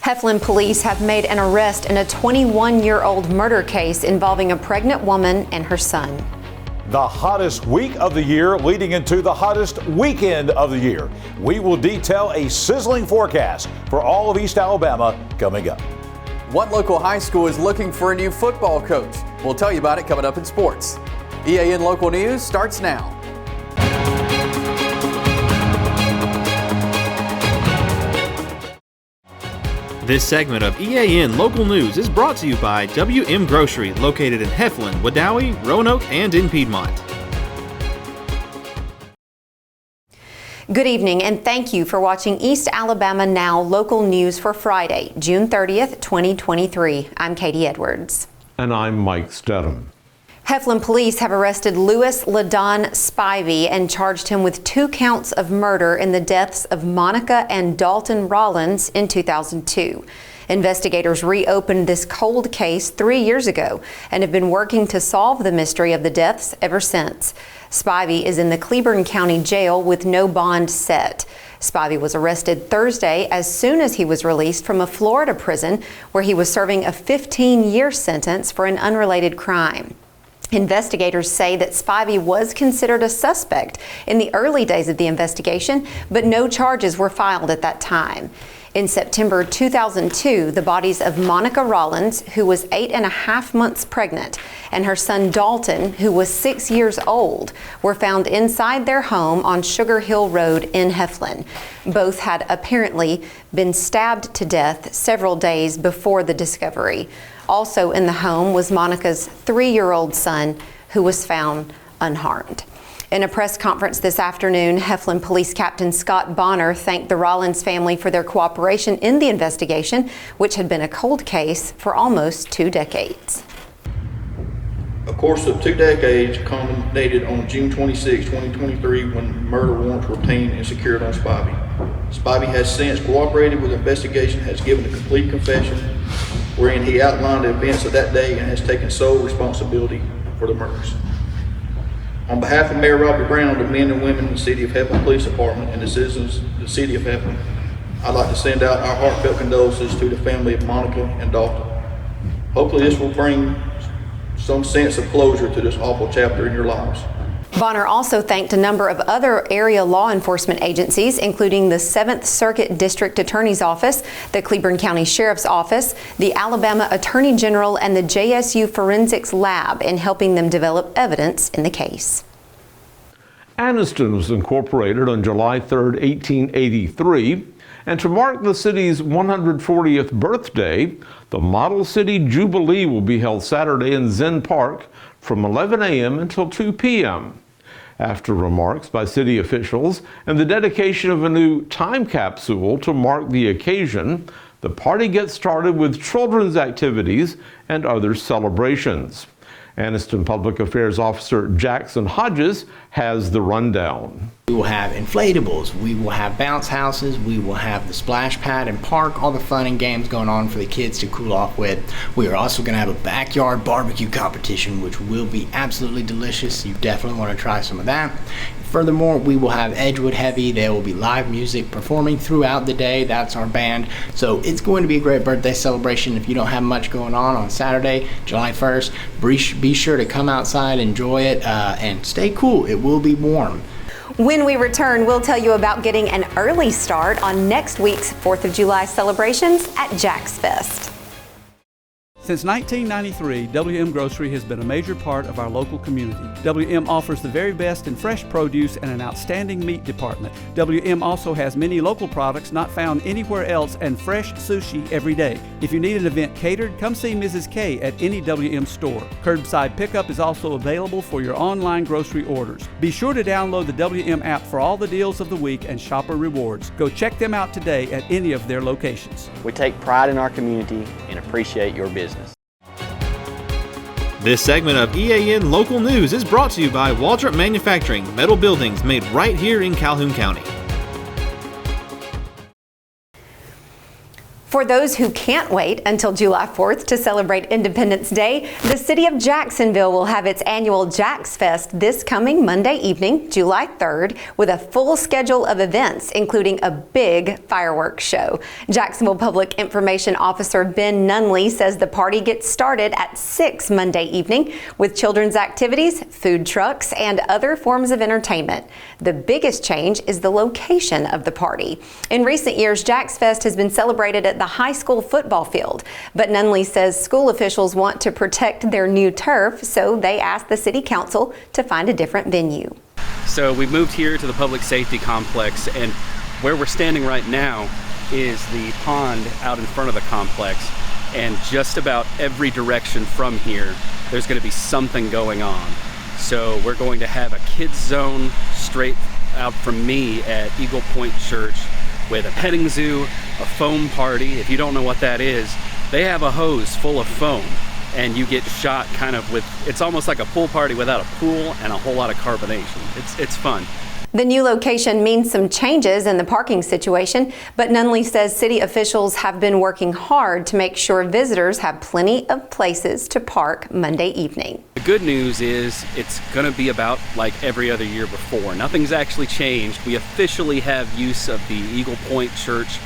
Heflin police have made an arrest in a 21-year-old murder case involving a pregnant woman and her son. The hottest week of the year leading into the hottest weekend of the year. We will detail a sizzling forecast for all of East Alabama coming up. What local high school is looking for a new football coach? We'll tell you about it coming up in sports. EAN Local News starts now. This segment of EAN Local News is brought to you by WM Grocery, located in Heflin, Wadowee, Roanoke, and in Piedmont. Good evening, and thank you for watching East Alabama Now Local News for Friday, June 30th, 2023. I'm Katie Edwards. And I'm Mike Stedham. Heflin police have arrested Louis LaDon Spivey and charged him with 2 counts of murder in the deaths of Monica and Dalton Rollins in 2002. Investigators reopened this cold case 3 years ago and have been working to solve the mystery of the deaths ever since. Spivey is in the Cleburne County Jail with no bond set. Spivey was arrested Thursday as soon as he was released from a Florida prison where he was serving a 15-year sentence for an unrelated crime. Investigators say that Spivey was considered a suspect in the early days of the investigation, but no charges were filed at that time. In September 2002, the bodies of Monica Rollins, who was 8.5 months pregnant, and her son Dalton, who was 6 years old, were found inside their home on Sugar Hill Road in Heflin. Both had apparently been stabbed to death several days before the discovery. Also in the home was Monica's 3-year-old son, who was found unharmed. In a press conference this afternoon, Heflin Police Captain Scott Bonner thanked the Rollins family for their cooperation in the investigation, which had been a cold case for almost 2 decades. A course of 2 decades culminated on June 26, 2023, when murder warrants were obtained and secured on Spivey. Spivey has since cooperated with the investigation, has given a complete confession wherein he outlined the events of that day and has taken sole responsibility for the murders. On behalf of Mayor Robbie Brown, the men and women in the City of Heflin Police Department, and the citizens of the City of Heflin, I'd like to send out our heartfelt condolences to the family of Monica and Dalton. Hopefully this will bring some sense of closure to this awful chapter in your lives. Bonner also thanked a number of other area law enforcement agencies, including the 7th Circuit District Attorney's Office, the Cleburne County Sheriff's Office, the Alabama Attorney General, and the JSU Forensics Lab in helping them develop evidence in the case. Anniston was incorporated on July 3, 1883, and to mark the city's 140th birthday, the Model City Jubilee will be held Saturday in Zen Park from 11 a.m. until 2 p.m. After remarks by city officials and the dedication of a new time capsule to mark the occasion, the party gets started with children's activities and other celebrations. Anniston Public Affairs Officer Jackson Hodges has the rundown. We will have inflatables, we will have bounce houses, we will have the splash pad and park, all the fun and games going on for the kids to cool off with. We are also going to have a backyard barbecue competition, which will be absolutely delicious. You definitely want to try some of that. Furthermore, we will have Edgewood Heavy. There will be live music performing throughout the day. That's our band. So it's going to be a great birthday celebration. If you don't have much going on Saturday, July 1st, be sure to come outside, enjoy it, and stay cool. It will be warm. When we return, we'll tell you about getting an early start on next week's 4th of July celebrations at Jack's Fest. Since 1993, WM Grocery has been a major part of our local community. WM offers the very best in fresh produce and an outstanding meat department. WM also has many local products not found anywhere else and fresh sushi every day. If you need an event catered, come see Mrs. K at any WM store. Curbside pickup is also available for your online grocery orders. Be sure to download the WM app for all the deals of the week and shopper rewards. Go check them out today at any of their locations. We take pride in our community and appreciate your business. This segment of EAN Local News is brought to you by Waltrip Manufacturing, metal buildings made right here in Calhoun County. For those who can't wait until July 4th to celebrate Independence Day, the city of Jacksonville will have its annual Jax Fest this coming Monday evening, July 3rd, with a full schedule of events, including a big fireworks show. Jacksonville Public Information Officer Ben Nunley says the party gets started at 6 Monday evening with children's activities, food trucks, and other forms of entertainment. The biggest change is the location of the party. In recent years, Jax Fest has been celebrated at the high school football field, but Nunley says school officials want to protect their new turf, so they asked the city council to find a different venue. So we moved here to the public safety complex, and where we're standing right now is the pond out in front of the complex, and just about every direction from here there's going to be something going on. So we're going to have a kids zone straight out from me at Eagle Point Church with a petting zoo, a foam party. If you don't know what that is, they have a hose full of foam and you get shot kind of with, it's almost like a pool party without a pool and a whole lot of carbonation. It's fun. The new location means some changes in the parking situation, but Nunley says city officials have been working hard to make sure visitors have plenty of places to park Monday evening. The good news is it's going to be about like every other year before. Nothing's actually changed. We officially have use of the Eagle Point Church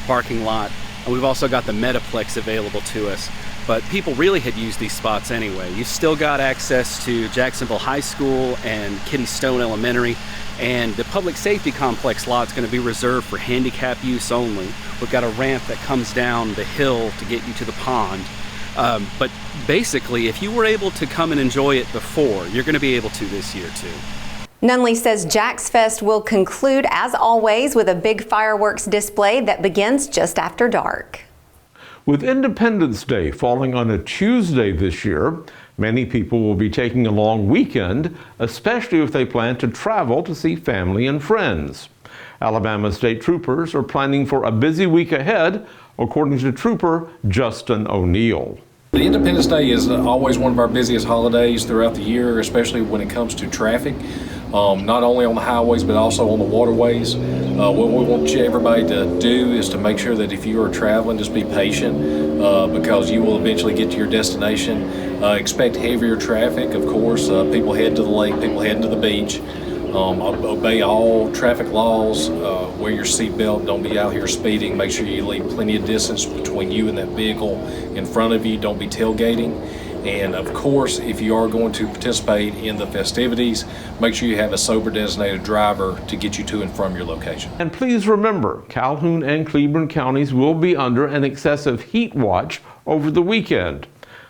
parking lot, and we've also got the Metaplex available to us. But people really had used these spots anyway. You've still got access to Jacksonville High School and Kitty Stone Elementary, and the public safety complex lot's going to be reserved for handicap use only. We've got a ramp that comes down the hill to get you to the pond. But basically, if you were able to come and enjoy it before, you're going to be able to this year too. Nunley says Jax Fest will conclude, as always, with a big fireworks display that begins just after dark. With Independence Day falling on a Tuesday this year, many people will be taking a long weekend, especially if they plan to travel to see family and friends. Alabama State Troopers are planning for a busy week ahead, according to Trooper Justin O'Neill. The Independence Day is always one of our busiest holidays throughout the year, especially when it comes to traffic, not only on the highways but also on the waterways. What we want everybody to do is to make sure that if you are traveling, just be patient because you will eventually get to your destination. Expect heavier traffic, of course. People head to the lake, people head to the beach. Obey all traffic laws, wear your seatbelt, don't be out here speeding, make sure you leave plenty of distance between you and that vehicle in front of you, don't be tailgating. And of course, if you are going to participate in the festivities, make sure you have a sober designated driver to get you to and from your location. And please remember, Calhoun and Cleburne counties will be under an excessive heat watch over the weekend.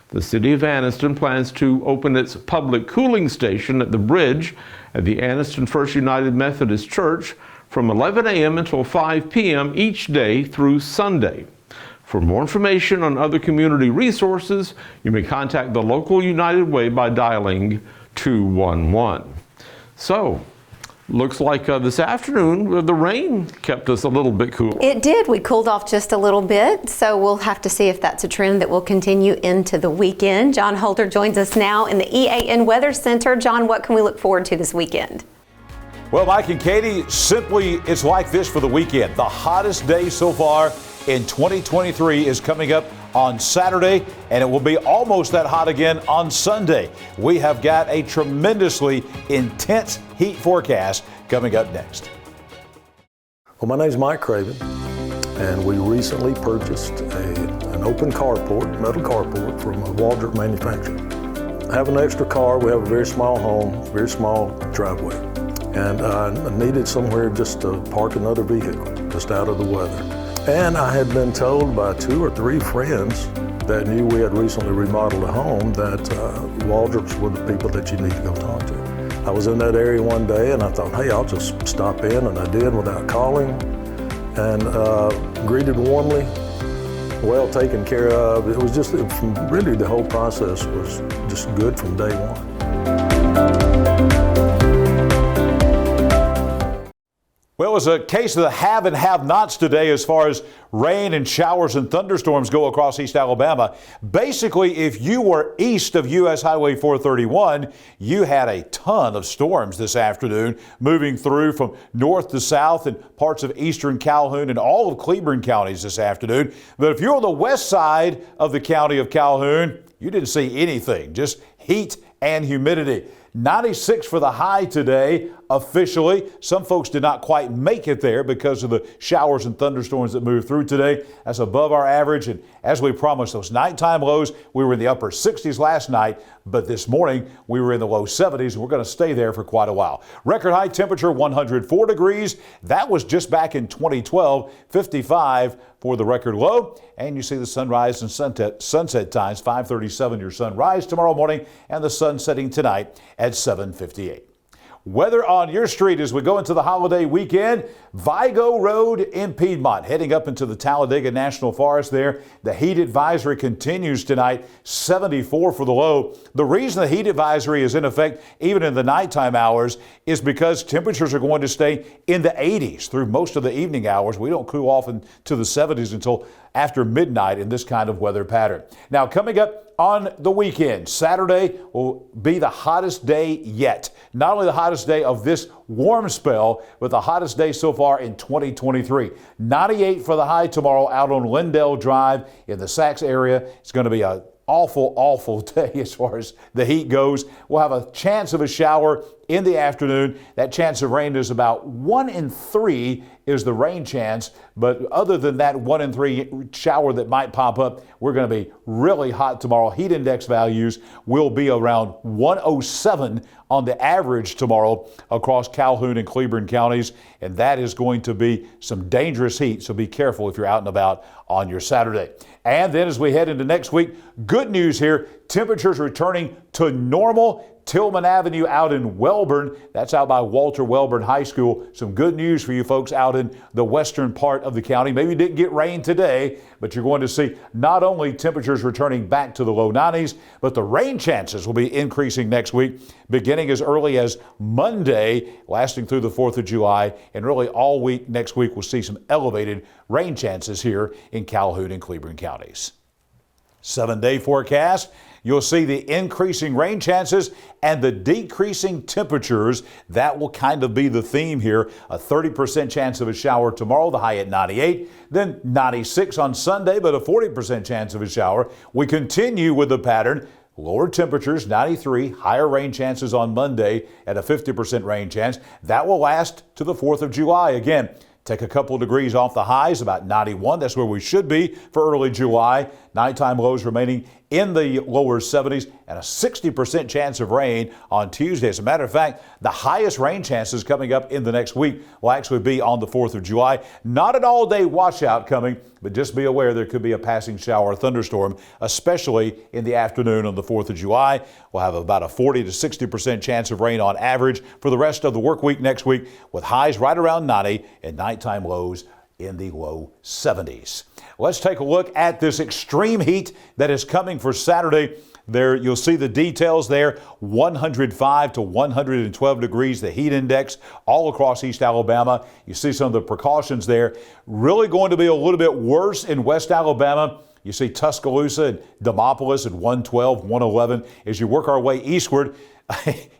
The city of Anniston plans to open its public cooling station at the bridge at the Anniston First United Methodist Church from 11 a.m. until 5 p.m. each day through Sunday. For more information on other community resources, you may contact the local United Way by dialing 211. So, looks like this afternoon the rain kept us a little bit cool. It did. We cooled off just a little bit, so we'll have to see if that's a trend that will continue into the weekend. John Holter joins us now in the EAN Weather Center. John, what can we look forward to this weekend? Well, Mike and Katie, simply it's like this for the weekend. The hottest day so far in 2023 is coming up on Saturday, and it will be almost that hot again on Sunday. We have got a tremendously intense heat forecast coming up next. Well, my name is Mike Craven, and we recently purchased an open carport, metal carport from a Waldrop manufacturer. I have an extra car. We have a very small home, very small driveway, and I needed somewhere just to park another vehicle, just out of the weather. And I had been told by 2 or 3 friends that knew we had recently remodeled a home that Waldrops were the people that you need to go talk to. I was in that area one day and I thought, hey, I'll just stop in, and I did without calling, and greeted warmly, well taken care of. It was just, really the whole process was just good from day one. Well, it was a case of the have and have-nots today as far as rain and showers and thunderstorms go across East Alabama. Basically, if you were east of U.S. Highway 431, you had a ton of storms this afternoon moving through from north to south and parts of eastern Calhoun and all of Cleburne counties this afternoon. But if you're on the west side of the county of Calhoun, you didn't see anything, just heat and humidity. 96 for the high today officially. Some folks did not quite make it there because of the showers and thunderstorms that moved through today. That's above our average. And as we promised, those nighttime lows, we were in the upper 60s last night, but this morning we were in the low 70s, and we're going to stay there for quite a while. Record high temperature 104 degrees. That was just back in 2012, 55 for the record low. And you see the sunrise and sunset times, 5:37 your sunrise tomorrow morning, and the sun setting tonight at 7:58. Weather on your street as we go into the holiday weekend. Vigo Road in Piedmont, heading up into the Talladega National Forest there. The heat advisory continues tonight, 74 for the low. The reason the heat advisory is in effect even in the nighttime hours is because temperatures are going to stay in the 80s through most of the evening hours. We don't cool off into the 70s until after midnight in this kind of weather pattern. Now, coming up on the weekend, Saturday will be the hottest day yet. Not only the hottest day of this warm spell, but the hottest day so far in 2023. 98 for the high tomorrow out on Lindell Drive in the Sachs area. It's going to be an awful day as far as the heat goes. We'll have a chance of a shower in the afternoon. That chance of rain is about 1 in 3 is the rain chance. But other than that 1 in 3 shower that might pop up, we're going to be really hot tomorrow. Heat index values will be around 107 on the average tomorrow across Calhoun and Cleburne counties. And that is going to be some dangerous heat. So be careful if you're out and about on your Saturday. And then as we head into next week, good news here. Temperatures returning to normal. Tillman Avenue out in Welborn. That's out by Walter Welborn High School. Some good news for you folks out in the western part of the county. Maybe you didn't get rain today, but you're going to see not only temperatures returning back to the low 90s, but the rain chances will be increasing next week, beginning as early as Monday, lasting through the 4th of July, and really all week next week we'll see some elevated rain chances here in Calhoun and Cleburne counties. 7-day forecast. You'll see the increasing rain chances and the decreasing temperatures. That will kind of be the theme here. A 30% chance of a shower tomorrow, the high at 98. Then 96 on Sunday, but a 40% chance of a shower. We continue with the pattern. Lower temperatures, 93, higher rain chances on Monday at a 50% rain chance. That will last to the 4th of July. Again, take a couple of degrees off the highs, about 91. That's where we should be for early July. Nighttime lows remaining in the lower 70s and a 60% chance of rain on Tuesday. As a matter of fact, the highest rain chances coming up in the next week will actually be on the 4th of July. Not an all-day washout coming, but just be aware there could be a passing shower or thunderstorm, especially in the afternoon on the 4th of July. We'll have about a 40 to 60% chance of rain on average for the rest of the work week next week, with highs right around 90 and nighttime lows in the low 70s. Let's take a look at this extreme heat that is coming for Saturday. There, you'll see the details there, 105 to 112 degrees, the heat index all across East Alabama. You see some of the precautions there. Really going to be a little bit worse in West Alabama. You see Tuscaloosa and Demopolis at 112, 111. As you work our way eastward,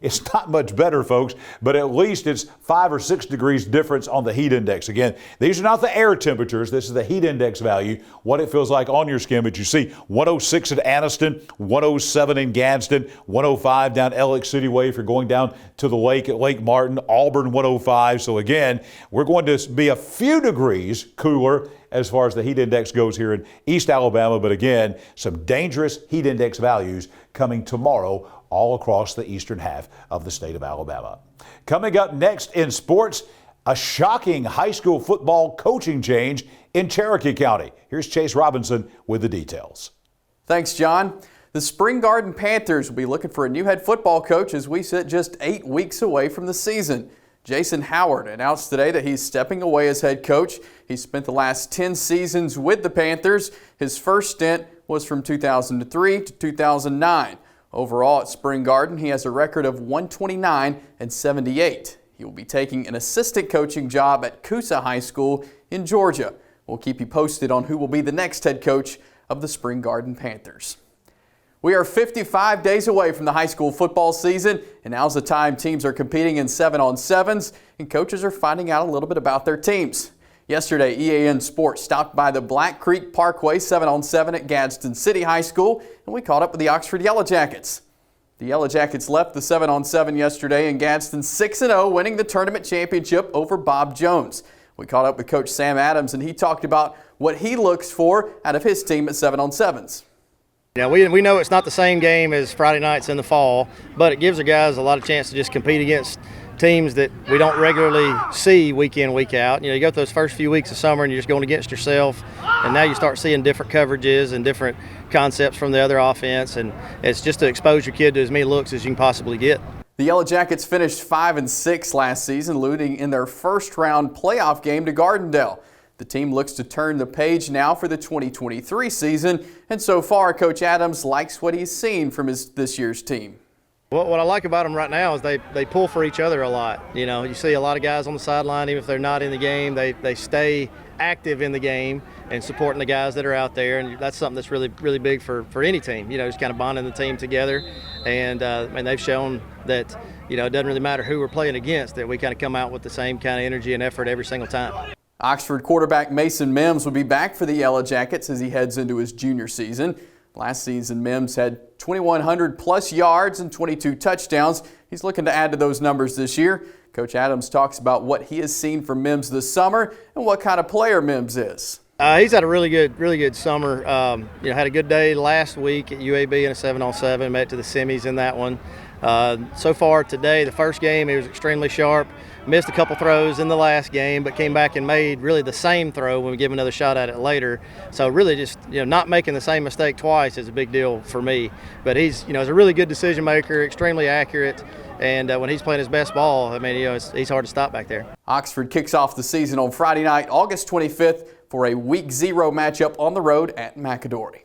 it's not much better, folks, but at least it's 5 or 6 degrees difference on the heat index. Again, these are not the air temperatures. This is the heat index value, what it feels like on your skin. But you see 106 at Anniston, 107 in Gadsden, 105 down Ellick City Way if you're going down to the lake at Lake Martin, Auburn 105. So again, we're going to be a few degrees cooler as far as the heat index goes here in East Alabama. But again, some dangerous heat index values coming tomorrow all across the eastern half of the state of Alabama. Coming up next in sports, a shocking high school football coaching change in Cherokee County. Here's Chase Robinson with the details. Thanks, John. The Spring Garden Panthers will be looking for a new head football coach as we sit just 8 weeks away from the season. Jason Howard announced today that he's stepping away as head coach. He spent the last 10 seasons with the Panthers. His first stint was from 2003 to 2009. Overall at Spring Garden, he has a record of 129 and 78. He will be taking an assistant coaching job at Coosa High School in Georgia. We'll keep you posted on who will be the next head coach of the Spring Garden Panthers. We are 55 days away from the high school football season, and now's the time teams are competing in 7-on-7s, and coaches are finding out a little bit about their teams. Yesterday, EAN Sports stopped by the Black Creek Parkway 7-on-7 at Gadsden City High School, and we caught up with the Oxford Yellow Jackets. The Yellow Jackets left the 7-on-7 yesterday in Gadsden 6-0, winning the tournament championship over Bob Jones. We caught up with Coach Sam Adams, and he talked about what he looks for out of his team at 7-on-7s. Yeah, we know it's not the same game as Friday nights in the fall, but it gives the guys a lot of chance to just compete against teams that we don't regularly see week in, week out. You know, you go through those first few weeks of summer and you're just going against yourself, and now you start seeing different coverages and different concepts from the other offense, and it's just to expose your kid to as many looks as you can possibly get. The Yellow Jackets finished 5-6 last season, losing in their first round playoff game to Gardendale. The team looks to turn the page now for the 2023 season, and so far Coach Adams likes what he's seen from this year's team. Well, what I like about them right now is they pull for each other a lot. You know, you see a lot of guys on the sideline, even if they're not in the game, they stay active in the game and supporting the guys that are out there, and that's something that's really big for any team. You know, just kind of bonding the team together, and they've shown that, you know, it doesn't really matter who we're playing against, that we kind of come out with the same kind of energy and effort every single time. Oxford quarterback Mason Mims will be back for the Yellow Jackets as he heads into his junior season. Last season, Mims had 2,100 plus yards and 22 touchdowns. He's looking to add to those numbers this year. Coach Adams talks about what he has seen from Mims this summer and what kind of player Mims is. He's had a really good summer. You know, had a good day last week at UAB in a 7-on-7, made it to the semis in that one. So far today, the first game, he was extremely sharp. Missed a couple throws in the last game, but came back and made really the same throw when we give another shot at it later. So really just, you know, not making the same mistake twice is a big deal for me. But he's, you know, he's a really good decision maker, extremely accurate, and when he's playing his best ball, I mean, you know, he's hard to stop back there. Oxford kicks off the season on Friday night, August 25th, for a Week 0 matchup on the road at McAdory.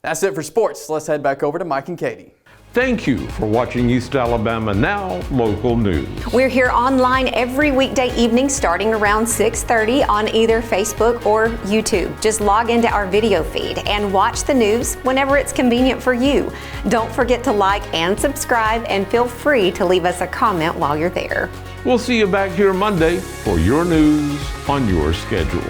That's it for sports. Let's head back over to Mike and Katie. Thank you for watching East Alabama Now Local News. We're here online every weekday evening starting around 6:30 on either Facebook or YouTube. Just log into our video feed and watch the news whenever it's convenient for you. Don't forget to like and subscribe, and feel free to leave us a comment while you're there. We'll see you back here Monday for your news on your schedule.